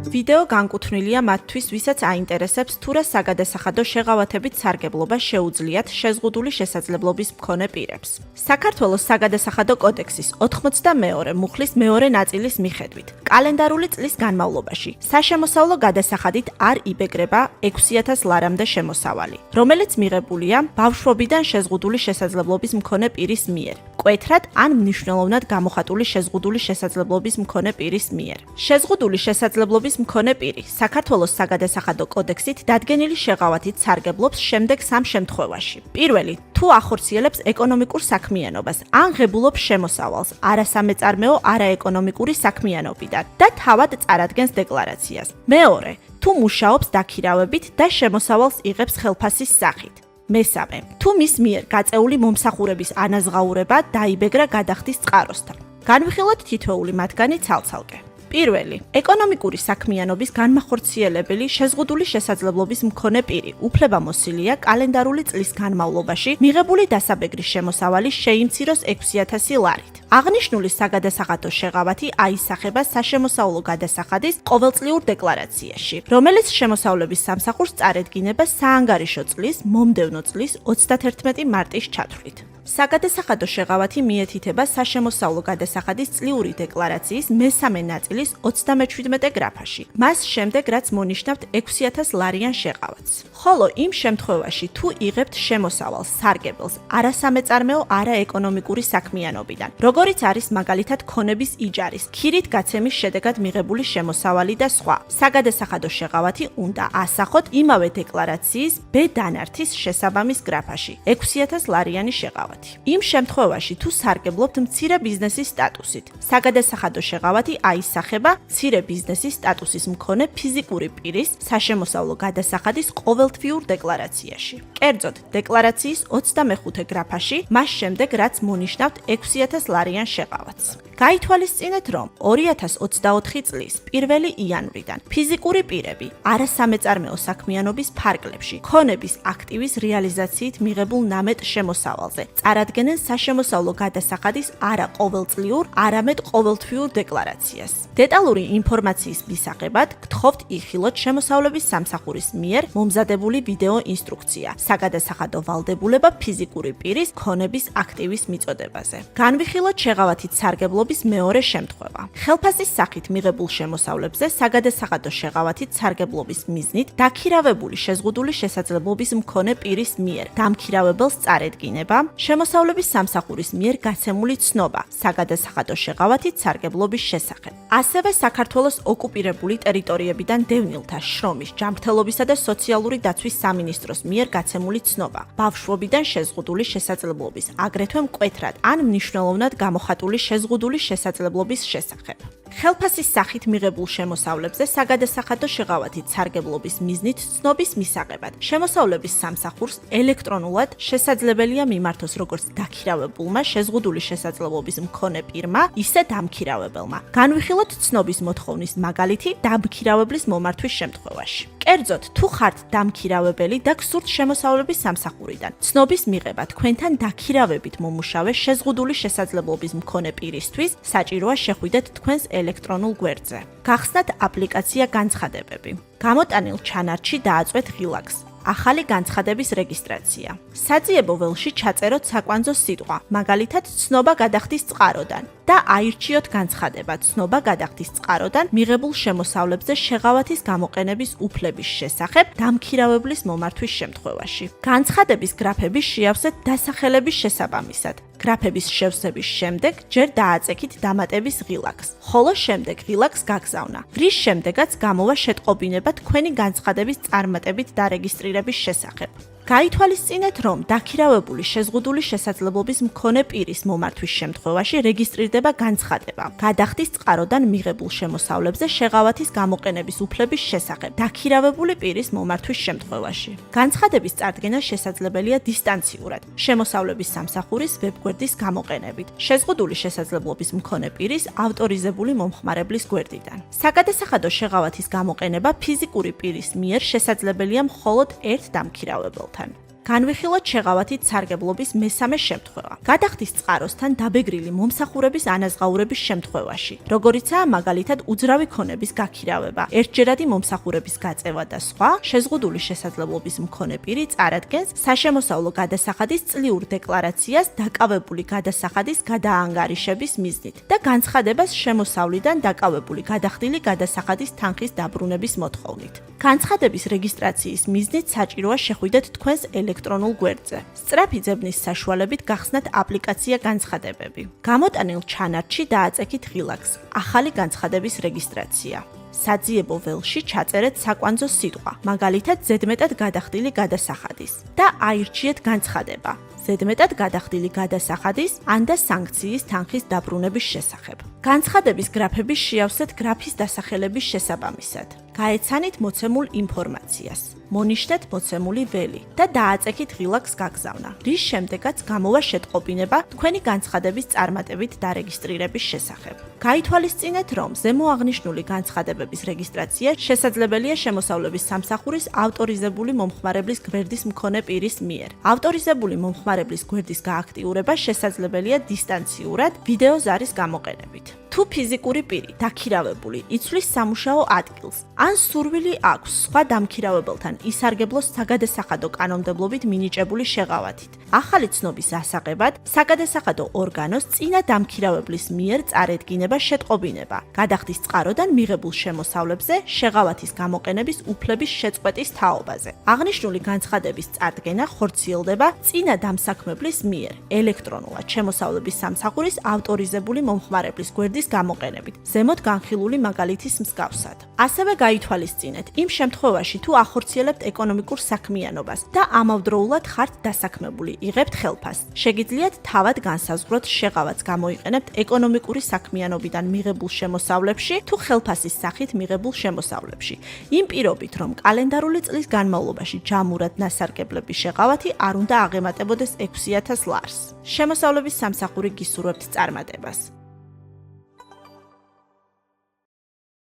ვიდეო განკუთვნილია მათთვის, ვისაც აინტერესებს თუ რა საგადასახადო შეღავათებით სარგებლობა შეუძლიათ შეზღუდული შესაძლებლობის მქონე პირებს. საქართველოს საგადასახადო კოდექსის 82 მუხლის მეორე ნაწილის მიხედვით, კალენდარული წლის განმავლობაში საშემოსავლო გადასახადით არ იბეგრება 6000 ლარამდე შემოსავალი, რომელიც მიღებულია ბავშვობიდან შეზღუდული შესაძლებლობის მქონე პირის მიერ, მკვეთრად ან მნიშვნელოვნად გამოხატული შეზღუდული შესაძლებლობის მქონე პირის მიერ. შეზღუდული შესაძლებლობის მქონე პირი საქართველოს საგადასახადო კოდექსით დადგენილი შეღავათით სარგებლობს შემდეგ 3 შემთხვევაში. პირველი, თუ ახორციელებს ეკონომიკურ საქმიანობას ან ღებულობს შემოსავალს არასამეწარმეო არაეკონომიკური საქმიანობიდან და თავად წარადგენს დეკლარაციას. მეორე, თუ მუშაობს დაქირავებით და შემოსავალს იღებს ხელფასის სახით. მესამე, თუ მის მიერ გაწეული მომსახურების ანაზღაურება დაიბეგრა გადახდის წყაროსთან. განვიხილოთ თითოეული მათგანი ცალ-ცალკე. პირველი, ეკონომიკური საქმიანობის განმახორციელებელი შეზღუდული შესაძლებლობის მქონე პირი უფლებამოსილია კალენდარული წლის განმავლობაში მიღებული დასაბეგრის შემოსავალი შეიმციროს 6000 ლარით. აღნიშნული საგადასახადო შეღავათი აისახება საშემოსავლო გადასახადის ყოველწლიურ დეკლარაციაში, რომელიც შემოსავლების სამსახურს წარედგინება საანგარიშო წლის მომდევნო წლის 31 მარტის ჩათვლით. საგადასახადო შეღავათი მიეთითება საშემოსავლო გადასახადის წლიური დეკლარაციის მესამე ნაწილის 37 გრაფაში, მას შემდეგ რაც მონიშნავთ 6000 ლარიან შეღავათს. ხოლო იმ შემთხვევაში, თუ იღებთ შემოსავალს სარგებელს არასამეწარმეო არაეკონომიკური საქმიანობიდან, როგორიც არის მაგალითად ქონების იჯარის, ქირით გაცემის შედეგად მიღებული შემოსავალი და სხვა, საგადასახადო შეღავათი უნდა ასახოთ იმავე დეკლარაციის B დანართის შესაბამის გრაფაში 6000 ლარიანი შეღავათი. იმ შემთხვევაში, თუ სარგებლობთ მცირე ბიზნესის სტატუსით, საგადასახადო შეღავათი აისახება მცირე ბიზნესის სტატუსის მქონე ფიზიკური პირის საშემოსავლო გადასახადის ყოველთვიურ დეკლარაციაში. კერძოდ, დეკლარაციის 25 გრაფაში, მას შემდეგ რაც მონიშნავთ 6000 ლარიან შეღავათს. გაითვალისწინეთ, რომ 2024 წლის 1 იანვრიდან ფიზიკური პირები არასამეწარმეო საქმიანობის ფარგლებში ქონების აქტივის რეალიზაციით მიღებულ ნამეტ შემოსავალზე წარადგენენ საშემოსავლო გადასახადის არა ყოველწლიურ, არამედ ყოველთვიურ დეკლარაციას. დეტალური ინფორმაციის მისაღებად გთხოვთ იხილოთ შემოსავლების სამსახურის მიერ მომზადებული ვიდეო ინსტრუქცია საგადასახადო ვალდებულება ფიზიკური პირის ქონების აქტივის მიწოდებაზე. განვიხილოთ შეღავათით სარგებლობის მეორე შემთხვევა. ხელფასის სახით მიღებულ შემოსავლებზე საგადასახადო შეღავათით სარგებლობის მიზნით დაქირავებული შეზღუდული შესაძლებლობის მქონე პირის მიერ დამქირავებელს წარედგინება შემოსავლების სამსახურის მიერ გაცემული ცნობა საგადასახადო შეღავათით სარგებლობის შესახებ. ასევე საქართველოს ოკუპირებული ტერიტორიებიდან დევნილთა შრომის, ჯანმრთელობისა და სოციალური დაცვის სამინისტროს მიერ გაცემული ცნობა ბავშვობიდან შეზღუდული შესაძლებლობის, აგრეთვე მკვეთრად ან მნიშვნელოვნად გამოხატული შეზღუდული შესაძლებლობის შესახებ. ხელფასის სახით მიღებულ შემოსავლებზე საგადასახადო შეღავათით სარგებლობის მიზნით ცნობის მისაღებად შემოსავლების სამსახურს ელექტრონულად შესაძლებელია მიმართოს როგორც დაქირავებულმა შეზღუდული შესაძლებლობის მქონე პირმა, ისე დამქირავებელმა. განვიხილოთ ცნობის მოთხოვნის მაგალითი დამქირავებლის მომართვის შემთხვევაში. კერძოდ, თუ ხართ დამქირავებელი და გსურთ შემოსავლების სამსახურიდან ცნობის მიღება თქვენთან დაქირავებით მომუშავე შეზღუდული შესაძლებლობის მქონე პირისთვის, საჭიროა შეხვიდეთ თქვენს ელექტრონულ გვერდზე. გახსნათ აპლიკაცია განცხადებები. გამოტანილ ჩანართში დააწვეთ ღილაკს. ახალი განცხადების რეგისტრაცია. საძიებო ველში ჩაწეროთ საკვანძო სიტყვა, მაგალითად ცნობა გადახდის წყაროდან და აირჩიოთ განცხადება ცნობა გადახდის წყაროდან მიღებულ შემოსავლებზე შეღავათის გამოყენების უფლების შესახებ დამქირავებლის მომართვის შემთხვევაში. განცხადების გრაფები შეავსეთ დასახელების შესაბამისად. გრაფების შევსების შემდეგ ჯერ დააწექით დამატების ღილაკს, ხოლო შემდეგ ღილაკს გაგზავნა, რის შემდეგაც გამოვა შეტყობინება თქვენი განცხადების წარმატებით დარეგისტრირების შესახებ. გაითვალისწინეთ, რომ დაქირავებული შეზღუდული შესაძლებლობის მქონე პირის მომართვის შემთხვევაში რეგისტრირდება განცხადება გადახდის წყაროდან მიღებულ შემოსავლებზე შეღავათის გამოყენების უფლების შესახებ დაქირავებული პირის მომართვის შემთხვევაში. განცხადების წარდგენა შესაძლებელია დისტანციურად, შემოსავლების სამსახურის ვებგვერდის გამოყენებით, შეზღუდული შესაძლებლობის მქონე პირის ავტორიზებული მომხმარებლის გვერდიდან. საგადასახადო შეღავათის გამოყენება ფიზიკური პირის მიერ შესაძლებელია მხოლოდ ერთ დამქირავებელთან. განვიხილოთ შეღავათით სარგებლობის მესამე შემთხვევა. გადახდის წყაროსთან დაბეგრილი მომსახურების ანაზღაურების შემთხვევაში, როგორიცაა მაგალითად უძრავი ქონების გაქირავება, ერთჯერადი მომსახურების გაწევა და სხვა, შეზღუდული შესაძლებლობის მქონე პირი წარადგენს საშემოსავლო გადასახადის წლიურ დეკლარაციას დაკავებული გადასახადის გადაანგარიშების მიზნით და განცხადებას შემოსავლიდან დაკავებული გადახდილი გადასახადის თანხის დაბრუნების მოთხოვნით. განცხადების რეგისტრაციის მიზნით საჭიროა შეხვიდეთ თქვენს ელექტრონულ გვერდზე. სწრაფი ძებნის საშუალებით გახსნათ აპლიკაცია განცხადებები. გამოტანილ ჩანართში დააწექით ღილაკს ახალი განცხადების რეგისტრაცია. საძიებო ველში ჩაწერეთ საკვანძო სიტყვა, მაგალითად ზედმეტად გადახდილი გადასახადის და აირჩიეთ განცხადება. ზედმეტად გადახდილი გადასახადის ან და სანქციის თანხის დაბრუნების შესახებ. განცხადების გრაფების შეავსეთ გრაფის დასახელების შესაბამისად. გაეცანით მოცემულ ინფორმაციას. მონიშნეთ მოცემული ველი და დააწექით ღილაკს გაგზავნა, რის შემდეგაც გამოვა შეტყობინება თქვენი განცხადების წარმატებით დარეგისტრირების შესახებ. გაითვალისწინეთ, რომ ზემო აღნიშნული განცხადებების რეგისტრაცია შესაძლებელია შემოსავლების სამსახურის ავტორიზებული მომხმარებლის გვერდის მქონე პირის მიერ. ავტორიზებული მომხმარებლის გვერდის გააქტიურება შესაძლებელია დისტანციურად ვიდეო ზარის გამოყენებით. თუ ფიზიკური პირი დაქირავებული იცვლის სამუშაო ადგილს, ან სურვილი აქვს სხვა დამქირავებელთან ისარგებლოს საგადასახადო კანონმდებლობით მინიჭებული შეღავათით. ახალი ცნობის ასაღებად საგადასახადო ორგანოს წინა დამქირავებლის მიერ წარედგინება შეტყობინება გადახდის წყაროდან მიღებულ შემოსავლებზე შეღავათის გამოყენების უფლების შეწყვეტის თაობაზე. აღნიშნული განცხადების წარდგენა ხორციელდება წინა დამსაქმებლის მიერ ელექტრონულად შემოსავლების სამსახურის ავტორიზებული მომხმარებლის გვერდის გამოყენებით, ზემოთ განხილული მაგალითის მსგავსად. ასევე გაითვალისწინეთ იმ შემთხვევაში, თუ ახორციელებთ ეკონომიკურ საქმიანობას და ამავდროულად ხართ დასაქმებული, იღებთ ხელფასს. შეგიძლიათ თავად განსაზღვროთ შეღავათს გამოიყენებთ ეკონომიკური საქმიანობიდან მიღებულ შემოსავლებში თუ ხელფასის სახით მიღებულ შემოსავლებში. იმ პირობით, რომ კალენდარული წლის განმავლობაში ჯამურად ნასარგებლების შეღავათი არ უნდა აღემატებოდეს 6000 ლარს. შემოსავლების სამსახური გისურვებთ წარმატებას.